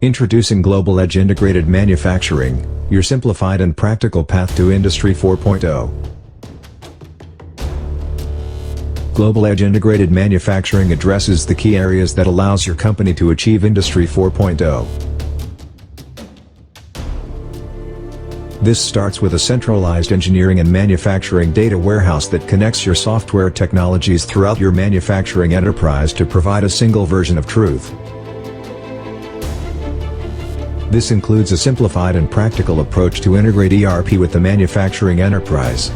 Introducing Global Edge Integrated Manufacturing, your simplified and practical path to Industry 4.0. Global Edge Integrated Manufacturing addresses the key areas that allows your company to achieve Industry 4.0. This starts with a centralized engineering and manufacturing data warehouse that connects your software technologies throughout your manufacturing enterprise to provide a single version of truth. This includes a simplified and practical approach to integrate ERP with the manufacturing enterprise.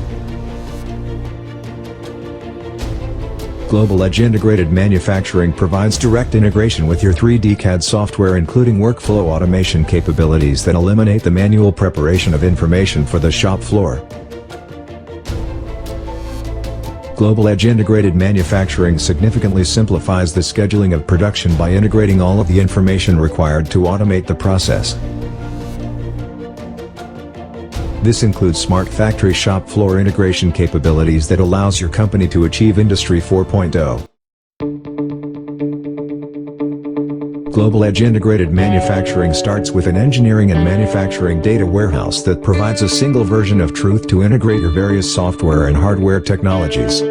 Global Edge Integrated Manufacturing provides direct integration with your 3D CAD software, including workflow automation capabilities that eliminate the manual preparation of information for the shop floor. Global Edge Integrated Manufacturing significantly simplifies the scheduling of production by integrating all of the information required to automate the process. This includes smart factory shop floor integration capabilities that allows your company to achieve Industry 4.0. Global Edge Integrated Manufacturing starts with an engineering and manufacturing data warehouse that provides a single version of truth to integrate your various software and hardware technologies.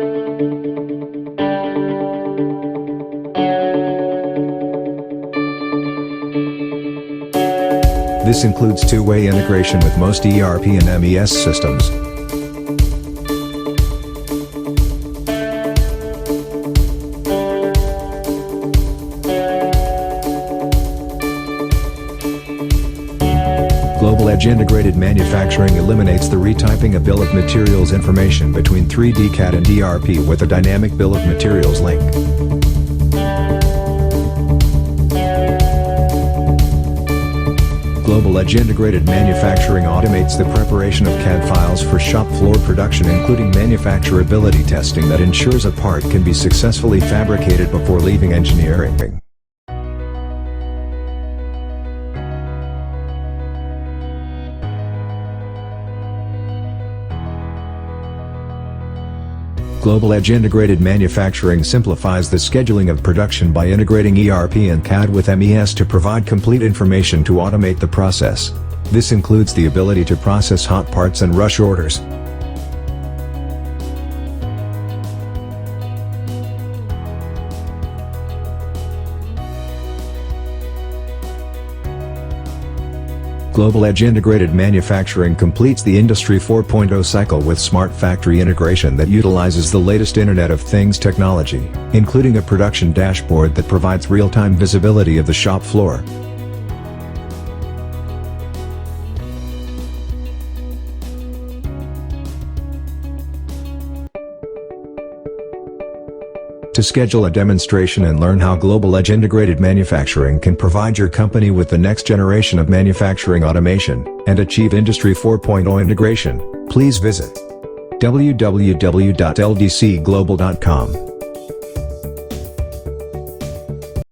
This includes two-way integration with most ERP and MES systems. Global Edge Integrated Manufacturing eliminates the retyping of bill of materials information between 3D CAD and ERP with a dynamic bill of materials link. Global Edge Integrated Manufacturing automates the preparation of CAD files for shop floor production, including manufacturability testing that ensures a part can be successfully fabricated before leaving engineering. Global Edge Integrated Manufacturing simplifies the scheduling of production by integrating ERP and CAD with MES to provide complete information to automate the process. This includes the ability to process hot parts and rush orders. Global Edge Integrated Manufacturing completes the Industry 4.0 cycle with smart factory integration that utilizes the latest Internet of Things technology, including a production dashboard that provides real-time visibility of the shop floor. To schedule a demonstration and learn how Global Edge Integrated Manufacturing can provide your company with the next generation of manufacturing automation and achieve Industry 4.0 integration, please visit www.ldcglobal.com.